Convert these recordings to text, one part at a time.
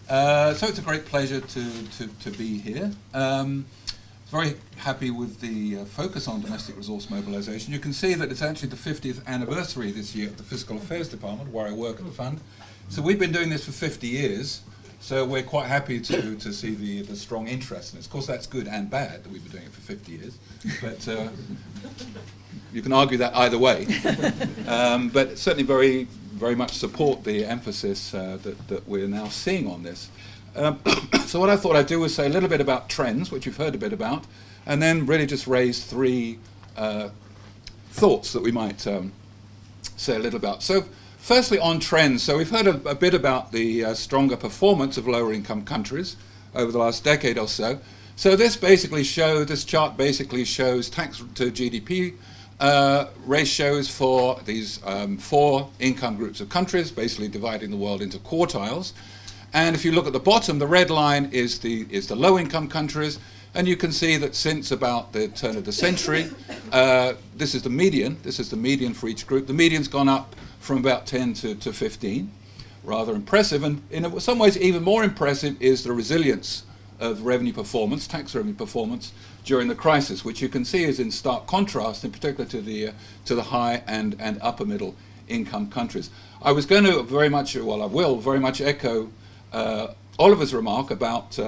So it's a great pleasure to be here. Very happy with the focus on domestic resource mobilisation. You can see that it's actually the 50th anniversary this year of the Fiscal Affairs Department, where I work at the fund. So we've been doing this for 50 years, so we're quite happy to see the strong interest in it. Of course, that's good and bad that we've been doing it for 50 years, but you can argue that either way. But certainly very much support the emphasis that we're now seeing on this. So what I thought I'd do was say a little bit about trends, which you've heard a bit about, and then really just raise three thoughts that we might say a little about. So firstly on trends, so we've heard a bit about the stronger performance of lower income countries over the last decade or so. So this chart basically shows tax to GDP ratios for these 4 income groups of countries, basically dividing the world into quartiles. And if you look at the bottom, the red line is the low-income countries, and you can see that since about the turn of the century, this is the median. This is the median for each group. The median's gone up from about 10 to 15, rather impressive. And in some ways, even more impressive is the resilience of revenue performance, tax revenue performance, during the crisis, which you can see is in stark contrast, in particular to the high and upper middle income countries. I was going to very much echo Oliver's remark about,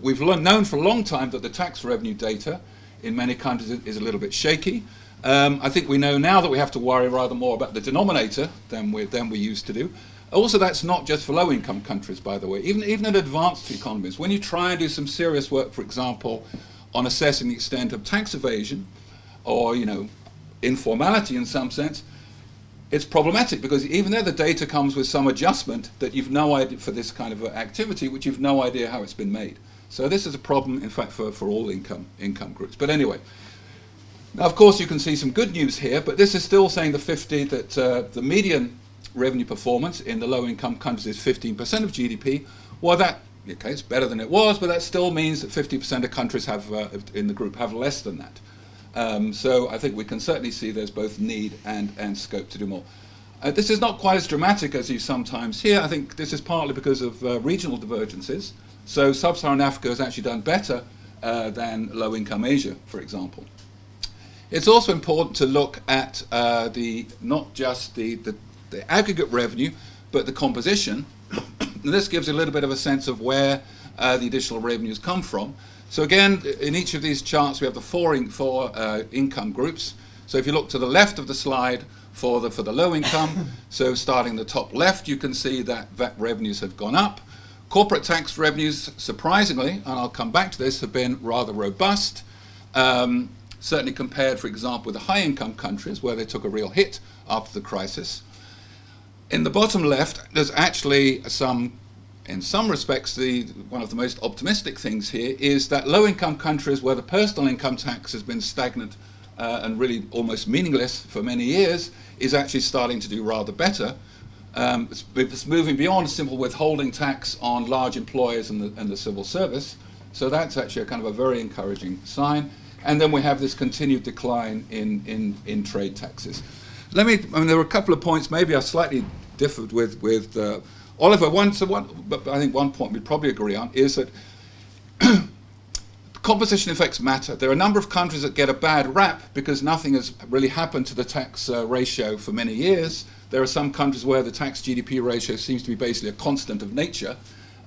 we've known for a long time that the tax revenue data in many countries is a little bit shaky. I think we know now that we have to worry rather more about the denominator than we used to do. Also, that's not just for low-income countries, by the way. Even in advanced economies, when you try and do some serious work, for example, on assessing the extent of tax evasion or, informality in some sense, it's problematic because even there the data comes with some adjustment that you've no idea for this kind of activity, which you've no idea how it's been made. So this is a problem, in fact, for all income groups. But anyway, now of course you can see some good news here, but this is still saying that the median revenue performance in the low-income countries is 15% of GDP. Well, it's better than it was, but that still means that 50% of countries in the group have less than that. So I think we can certainly see there's both need and scope to do more. This is not quite as dramatic as you sometimes hear. I think this is partly because of regional divergences. So sub-Saharan Africa has actually done better than low-income Asia, for example. It's also important to look at not just the aggregate revenue, but the composition. And this gives a little bit of a sense of where the additional revenues come from. So again, in each of these charts, we have the four income groups. So if you look to the left of the slide for the low income, so starting the top left, you can see that VAT revenues have gone up. Corporate tax revenues, surprisingly, and I'll come back to this, have been rather robust. Certainly compared, for example, with the high income countries where they took a real hit after the crisis. In the bottom left, there's actually in some respects, one of the most optimistic things here is that low-income countries where the personal income tax has been stagnant and really almost meaningless for many years is actually starting to do rather better. It's moving beyond simple withholding tax on large employers and the civil service. So that's actually a kind of a very encouraging sign. And then we have this continued decline in trade taxes. There were a couple of points maybe I slightly differed with Oliver. But I think one point we'd probably agree on is that composition effects matter. There are a number of countries that get a bad rap because nothing has really happened to the tax ratio for many years. There are some countries where the tax GDP ratio seems to be basically a constant of nature.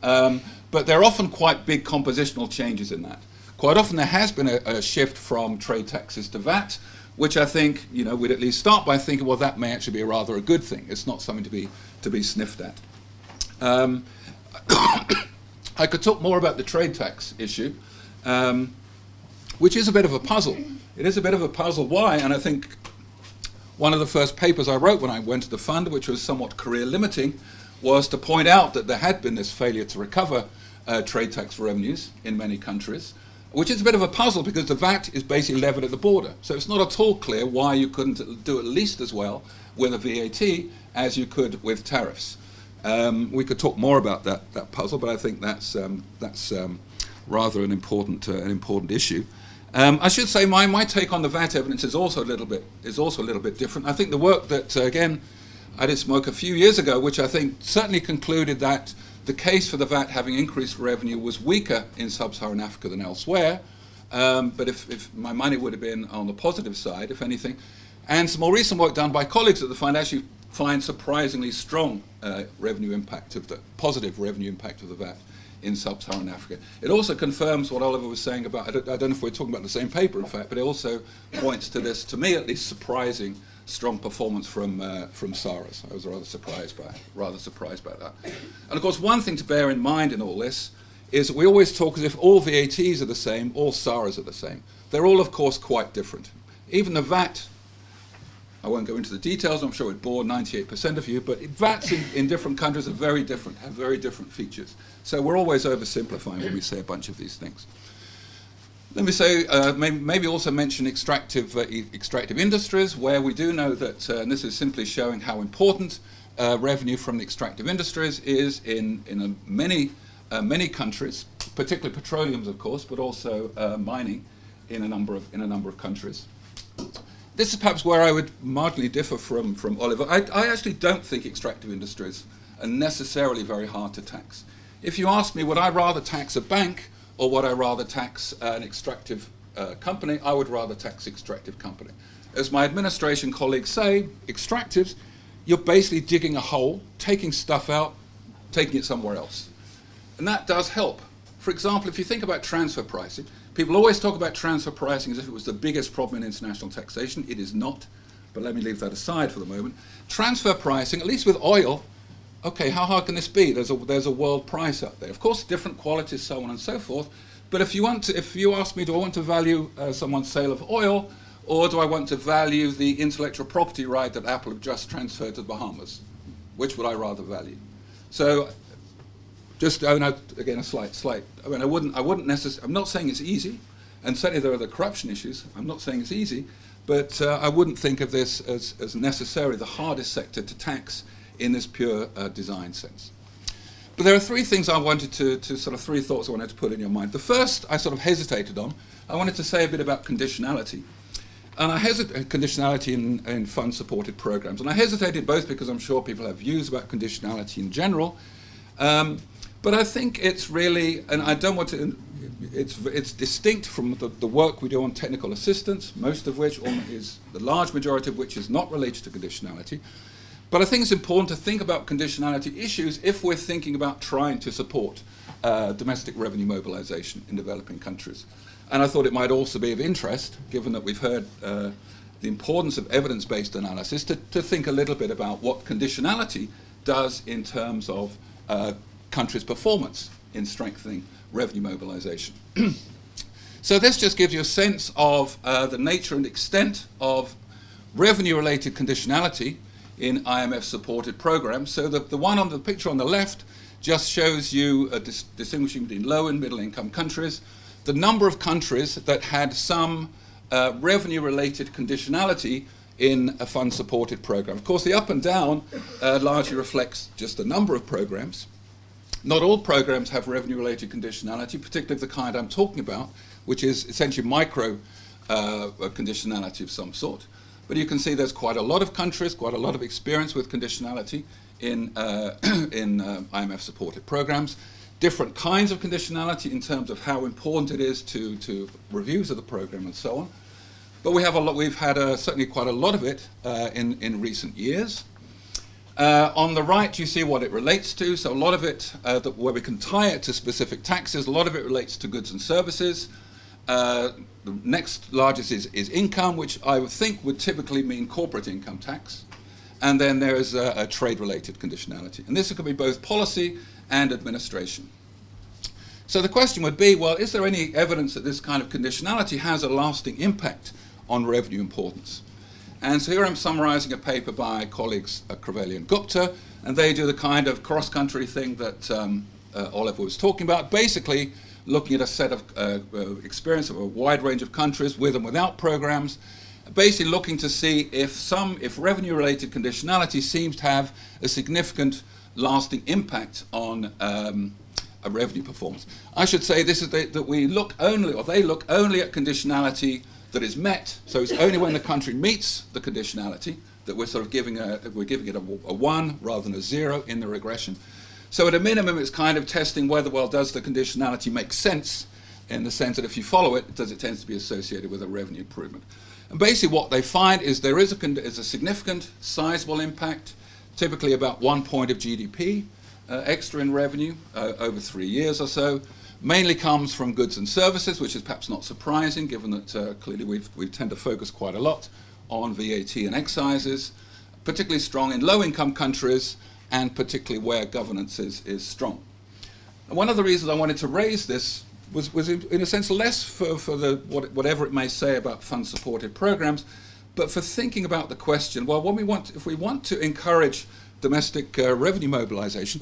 But there are often quite big compositional changes in that. Quite often there has been a shift from trade taxes to VAT, which I think we'd at least start by thinking, well, that may actually be rather a good thing. It's not something to be sniffed at. I could talk more about the trade tax issue, which is a bit of a puzzle. It is a bit of a puzzle. Why? And I think one of the first papers I wrote when I went to the fund, which was somewhat career limiting, was to point out that there had been this failure to recover trade tax revenues in many countries, which is a bit of a puzzle because the VAT is basically levied at the border. So it's not at all clear why you couldn't do at least as well with a VAT as you could with tariffs. We could talk more about that puzzle, but I think that's rather an important issue. I should say my take on the VAT evidence is also a little bit different. I think the work that again I did smoke a few years ago, which I think certainly concluded that the case for the VAT having increased revenue was weaker in sub-Saharan Africa than elsewhere, but if my money would have been on the positive side, if anything. And some more recent work done by colleagues at the fund actually find surprisingly strong revenue impact of the positive revenue impact of the VAT in sub-Saharan Africa. It also confirms what Oliver was saying about, I don't know if we're talking about the same paper in fact, but it also points to this, to me at least, surprising strong performance from SARAs. I was rather surprised by that. And of course one thing to bear in mind in all this is that we always talk as if all VATs are the same, all SARAs are the same. They're all of course quite different. Even the VAT, I won't go into the details, I'm sure it bored 98% of you, but VATs in different countries are very different, have very different features. So we're always oversimplifying when we say a bunch of these things. Let me say, maybe also mention extractive industries, where we do know that, and this is simply showing how important revenue from the extractive industries is in many countries, particularly petroleums, of course, but also mining in a number of countries. This is perhaps where I would marginally differ from Oliver. I actually don't think extractive industries are necessarily very hard to tax. If you ask me, would I rather tax a bank or would I rather tax an extractive company, I would rather tax extractive company. As my administration colleagues say, extractives, you're basically digging a hole, taking stuff out, taking it somewhere else. And that does help. For example, if you think about transfer pricing, people always talk about transfer pricing as if it was the biggest problem in international taxation. It is not, but let me leave that aside for the moment. Transfer pricing, at least with oil, okay, how hard can this be? There's a world price out there. Of course, different qualities, so on and so forth. But if you ask me, do I want to value someone's sale of oil, or do I want to value the intellectual property right that Apple have just transferred to the Bahamas? Which would I rather value? So, just again a slight. I mean, I wouldn't necessarily. I'm not saying it's easy, and certainly there are the corruption issues. I'm not saying it's easy, but I wouldn't think of this as necessarily the hardest sector to tax in this pure design sense. But there are three things I wanted three thoughts I wanted to put in your mind. The first I sort of hesitated on. I wanted to say a bit about conditionality. And I hesitated, conditionality in fund-supported programs. And I hesitated both because I'm sure people have views about conditionality in general, but I think it's really, and I don't want to, it's distinct from the work we do on technical assistance, most of which, or is the large majority of which is not related to conditionality. But I think it's important to think about conditionality issues if we're thinking about trying to support domestic revenue mobilization in developing countries. And I thought it might also be of interest, given that we've heard the importance of evidence-based analysis, to think a little bit about what conditionality does in terms of countries' performance in strengthening revenue mobilization. So this just gives you a sense of the nature and extent of revenue-related conditionality in IMF-supported programs. So the one on the picture on the left just shows you distinguishing between low and middle-income countries, the number of countries that had some revenue-related conditionality in a fund-supported program. Of course, the up and down largely reflects just the number of programs. Not all programs have revenue-related conditionality, particularly the kind I'm talking about, which is essentially micro conditionality of some sort. But you can see there's quite a lot of countries, quite a lot of experience with conditionality in IMF-supported programs. Different kinds of conditionality in terms of how important it is to reviews of the program and so on. But we've had certainly quite a lot of it in recent years. On the right, you see what it relates to. So a lot of it, where we can tie it to specific taxes, a lot of it relates to goods and services. The next largest is income, which I would think would typically mean corporate income tax. And then there is a trade-related conditionality. And this could be both policy and administration. So the question would be, well, is there any evidence that this kind of conditionality has a lasting impact on revenue importance? And so here I'm summarizing a paper by colleagues Crivelli and Gupta, and they do the kind of cross-country thing that Oliver was talking about, basically looking at a set of experience of a wide range of countries with and without programs, basically looking to see if revenue-related conditionality seems to have a significant lasting impact on a revenue performance. I should say this is that we look only, or they look only at conditionality that is met. So it's only when the country meets the conditionality that we're sort of giving it a 1 rather than a 0 in the regression. So at a minimum, it's kind of testing whether, well, does the conditionality make sense, in the sense that if you follow it, does it tend to be associated with a revenue improvement? And basically what they find is there is a significant, sizable impact, typically about 1 point of GDP extra in revenue over 3 years or so. Mainly comes from goods and services, which is perhaps not surprising, given that clearly we tend to focus quite a lot on VAT and excises, particularly strong in low-income countries, and particularly where governance is strong. And one of the reasons I wanted to raise this was in a sense less for whatever it may say about fund-supported programs, but for thinking about the question, well, if we want to encourage domestic revenue mobilization,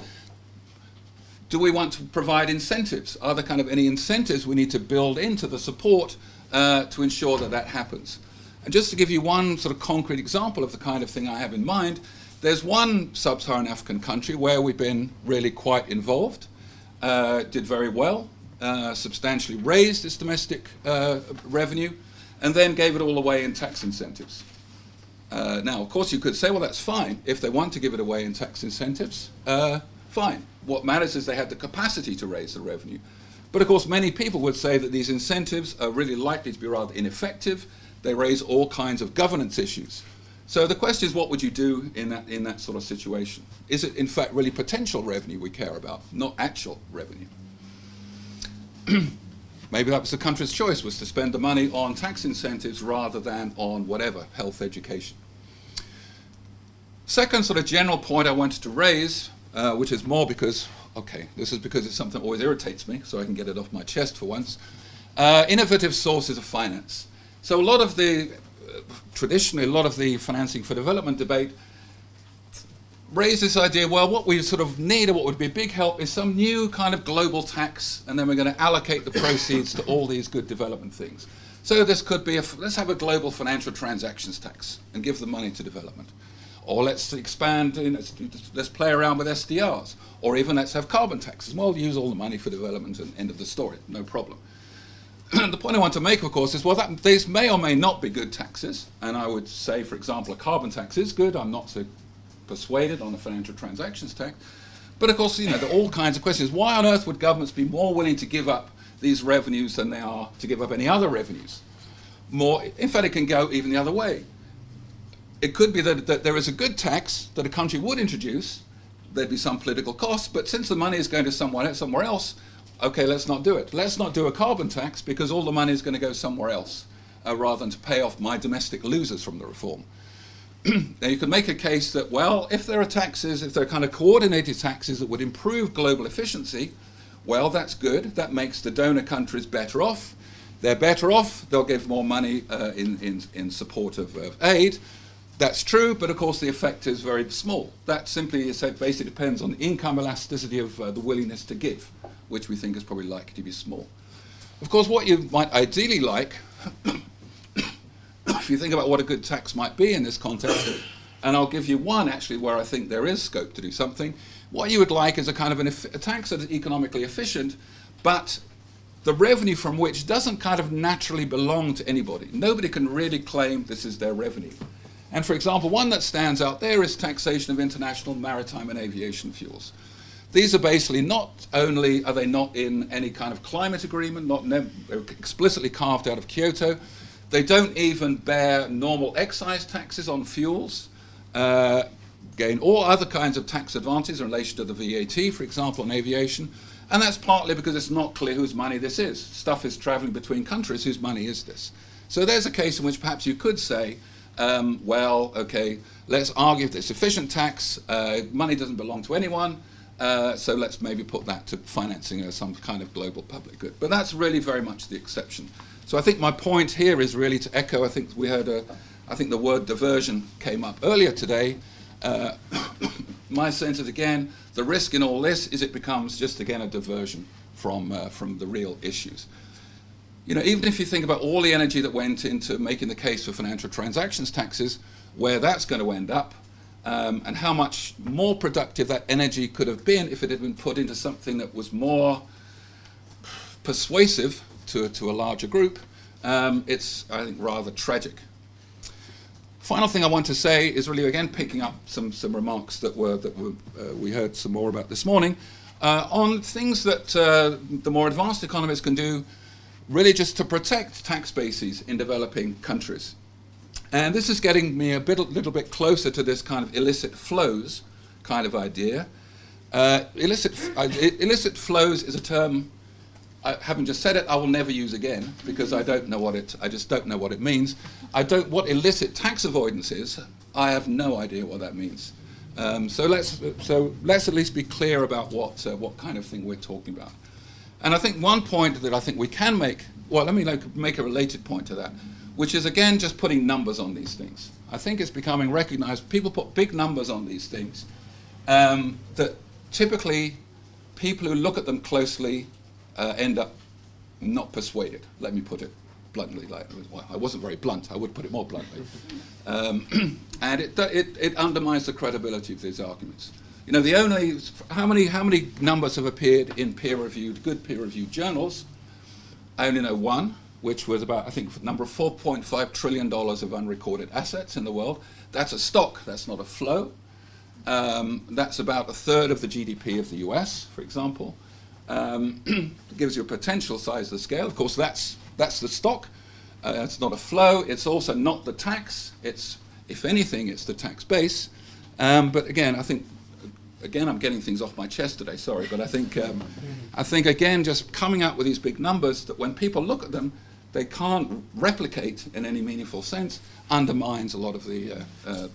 do we want to provide incentives? Are there kind of any incentives we need to build into the support to ensure that that happens? And just to give you one sort of concrete example of the kind of thing I have in mind, there's one sub-Saharan African country where we've been really quite involved, did very well, substantially raised its domestic revenue, and then gave it all away in tax incentives. Now, of course, you could say, well, that's fine. If they want to give it away in tax incentives, fine. What matters is they had the capacity to raise the revenue. But of course, many people would say that these incentives are really likely to be rather ineffective. They raise all kinds of governance issues. So the question is, what would you do in that sort of situation? Is it, in fact, really potential revenue we care about, not actual revenue? Maybe that was the country's choice, was to spend the money on tax incentives rather than on whatever, health, education. Second sort of general point I wanted to raise, which is more because, this is because it's something that always irritates me, so I can get it off my chest for once. Innovative sources of finance. So traditionally, a lot of the financing for development debate raise this idea, well, what we sort of need, or what would be a big help, is some new kind of global tax, and then we're going to allocate the proceeds to all these good development things. So this could be, let's have a global financial transactions tax and give the money to development. Or let's expand, let's play around with SDRs. Or even let's have carbon taxes. Well, use all the money for development and end of the story, no problem. The point I want to make, of course, is, well, these may or may not be good taxes. And I would say, for example, a carbon tax is good. I'm not so persuaded on a financial transactions tax. But of course, there are all kinds of questions. Why on earth would governments be more willing to give up these revenues than they are to give up any other revenues? In fact, it can go even the other way. It could be that there is a good tax that a country would introduce. There'd be some political cost, but since the money is going to somewhere else, okay, let's not do it. Let's not do a carbon tax because all the money is going to go somewhere else, rather than to pay off my domestic losers from the reform. Now, you can make a case that, well, if there are taxes, if there are kind of coordinated taxes that would improve global efficiency, well, that's good. That makes the donor countries better off. They're better off. They'll give more money in support of aid. That's true, but of course the effect is very small. That simply basically depends on the income elasticity of the willingness to give, which we think is probably likely to be small. Of course, what you might ideally like, if you think about what a good tax might be in this context, and I'll give you one actually where I think there is scope to do something, what you would like is a kind of a tax that is economically efficient, but the revenue from which doesn't kind of naturally belong to anybody. Nobody can really claim this is their revenue. And for example, one that stands out there is taxation of international maritime and aviation fuels. These are basically not only are they not in any kind of climate agreement, they're explicitly carved out of Kyoto. They don't even bear normal excise taxes on fuels, gain all other kinds of tax advantages in relation to the VAT, for example, in aviation. And that's partly because it's not clear whose money this is. Stuff is traveling between countries, whose money is this? So there's a case in which perhaps you could say, well, okay, let's argue that it's efficient tax, money doesn't belong to anyone, so let's maybe put that to financing some kind of global public good. But that's really very much the exception. So I think my point here is really to echo, I think we heard, I think the word diversion came up earlier today. My sense is, again, the risk in all this is it becomes just, again, a diversion from the real issues. Even if you think about all the energy that went into making the case for financial transactions taxes, where that's going to end up, and how much more productive that energy could have been if it had been put into something that was more persuasive to a larger group, it's, I think, rather tragic. Final thing I want to say is really, again, picking up some remarks that we heard some more about this morning, on things that the more advanced economies can do, really just to protect tax bases in developing countries. And this is getting me little bit closer to this kind of illicit flows kind of idea. Illicit flows is a term, having just said it, I will never use again because I just don't know what it means. What illicit tax avoidance is, I have no idea what that means. So let's at least be clear about what kind of thing we're talking about. And I think one point that I think we can make, well, let me make a related point to that, which is again just putting numbers on these things. I think it's becoming recognized, people put big numbers on these things, that typically people who look at them closely end up not persuaded. Let me put it bluntly. I wasn't very blunt. I would put it more bluntly. And it undermines the credibility of these arguments. You know, how many numbers have appeared in good peer-reviewed journals? I only know one, which was about, I think, number of $4.5 trillion of unrecorded assets in the world. That's a stock. That's not a flow. That's about a third of the GDP of the US, for example. It gives you a potential size of the scale. Of course, that's the stock. It's not a flow. It's also not the tax. It's, if anything, it's the tax base. But again, I think, I'm getting things off my chest today. Sorry, but I think again, just coming out with these big numbers that when people look at them, they can't replicate in any meaningful sense, undermines a lot of the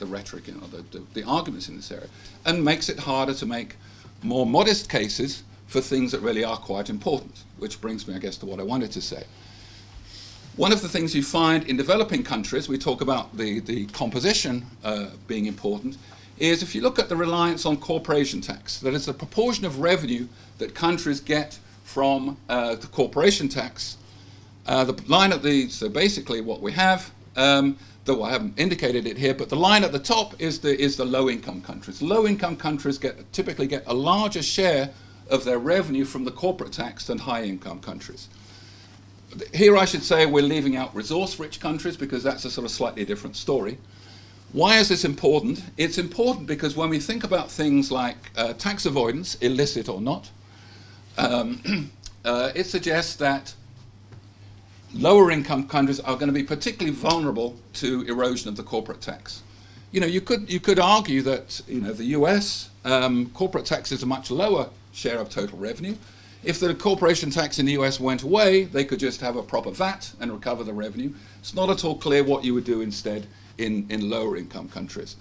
rhetoric, you know, the arguments in this area, and makes it harder to make more modest cases for things that really are quite important, which brings me, I guess, to what I wanted to say. One of the things you find in developing countries, we talk about the composition being important, is if you look at the reliance on corporation tax, that is the proportion of revenue that countries get from the corporation tax. The line at so basically what we have, though I haven't indicated it here, but the line at the top is the low-income countries. Low-income countries typically get a larger share of their revenue from the corporate tax than high-income countries. Here I should say we're leaving out resource-rich countries because that's a sort of slightly different story. Why is this important? It's important because when we think about things like tax avoidance, illicit or not, it suggests that lower income countries are going to be particularly vulnerable to erosion of the corporate tax. You know, you could argue that, you know, the US corporate tax is a much lower share of total revenue. If the corporation tax in the US went away, they could just have a proper VAT and recover the revenue. It's not at all clear what you would do instead in lower income countries.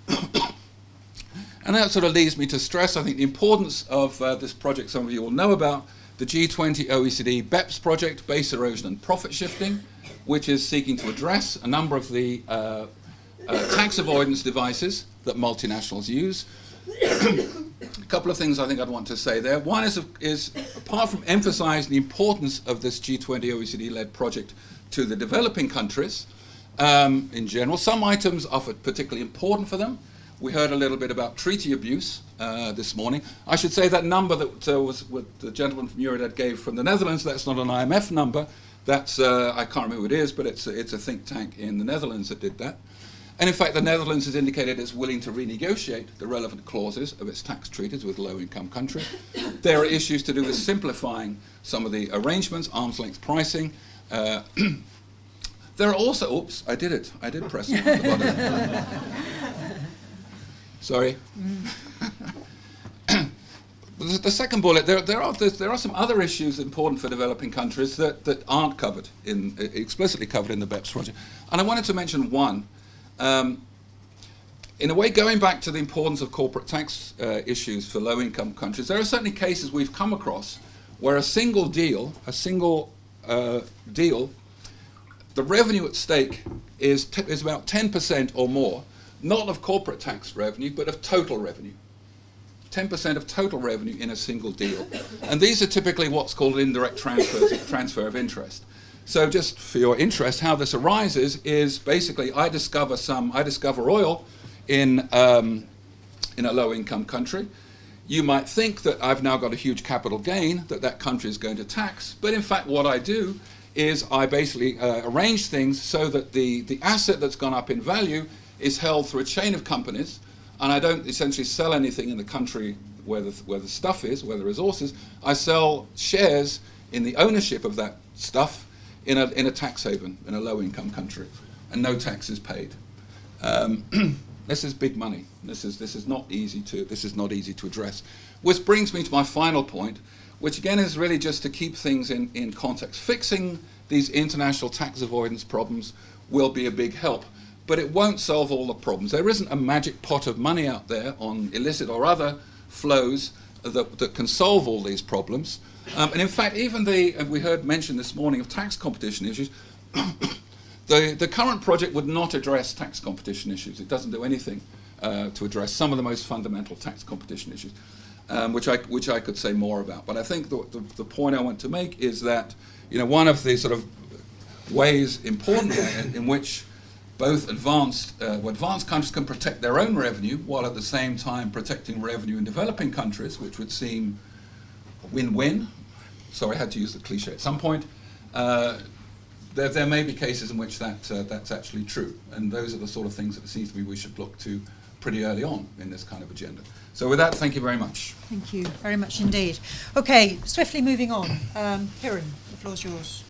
And that sort of leads me to stress, I think, the importance of this project some of you will know about, the G20 OECD BEPS project, Base Erosion and Profit Shifting, which is seeking to address a number of the tax avoidance devices that multinationals use. A couple of things I think I'd want to say there. One is apart from emphasizing the importance of this G20 OECD-led project to the developing countries in general, some items are particularly important for them. We heard a little bit about treaty abuse this morning. I should say that number that was what the gentleman from Eurodad gave from the Netherlands, that's not an IMF number. That's, I can't remember who it is, but it's a think tank in the Netherlands that did that. And in fact, the Netherlands has indicated it's willing to renegotiate the relevant clauses of its tax treaties with low-income countries. There are issues to do with simplifying some of the arrangements, arm's-length pricing. There are also, oops, I did it. I did press it at the bottom. Sorry. The second bullet, there are some other issues important for developing countries that aren't covered explicitly covered in the BEPS project. And I wanted to mention one. In a way, going back to the importance of corporate tax issues for low-income countries, there are certainly cases we've come across where a single deal, the revenue at stake is about 10% or more, not of corporate tax revenue, but of total revenue. 10% of total revenue in a single deal. And these are typically what's called an indirect transfer of interest. So just for your interest, how this arises is basically I discover oil in a low-income country. You might think that I've now got a huge capital gain that country is going to tax, but in fact what I do is I basically arrange things so that the asset that's gone up in value is held through a chain of companies, and I don't essentially sell anything in the country where the stuff is, where the resource is. I sell shares in the ownership of that stuff in a tax haven, in a low-income country, and no tax is paid. This is big money. This is not easy to address. Which brings me to my final point, which again is really just to keep things in context. Fixing these international tax avoidance problems will be a big help, but it won't solve all the problems. There isn't a magic pot of money out there on illicit or other flows that can solve all these problems. And in fact, even we heard mention this morning of tax competition issues. The current project would not address tax competition issues. It doesn't do anything to address some of the most fundamental tax competition issues, which I could say more about. But I think the point I want to make is that one of the sort of ways important in which both advanced countries can protect their own revenue while at the same time protecting revenue in developing countries, which would seem a win-win. Sorry, I had to use the cliche at some point. There may be cases in which that's actually true, and those are the sort of things that it seems to me we should look to pretty early on in this kind of agenda. So with that, thank you very much. Thank you very much indeed. Okay, swiftly moving on. Hiren, the floor's yours.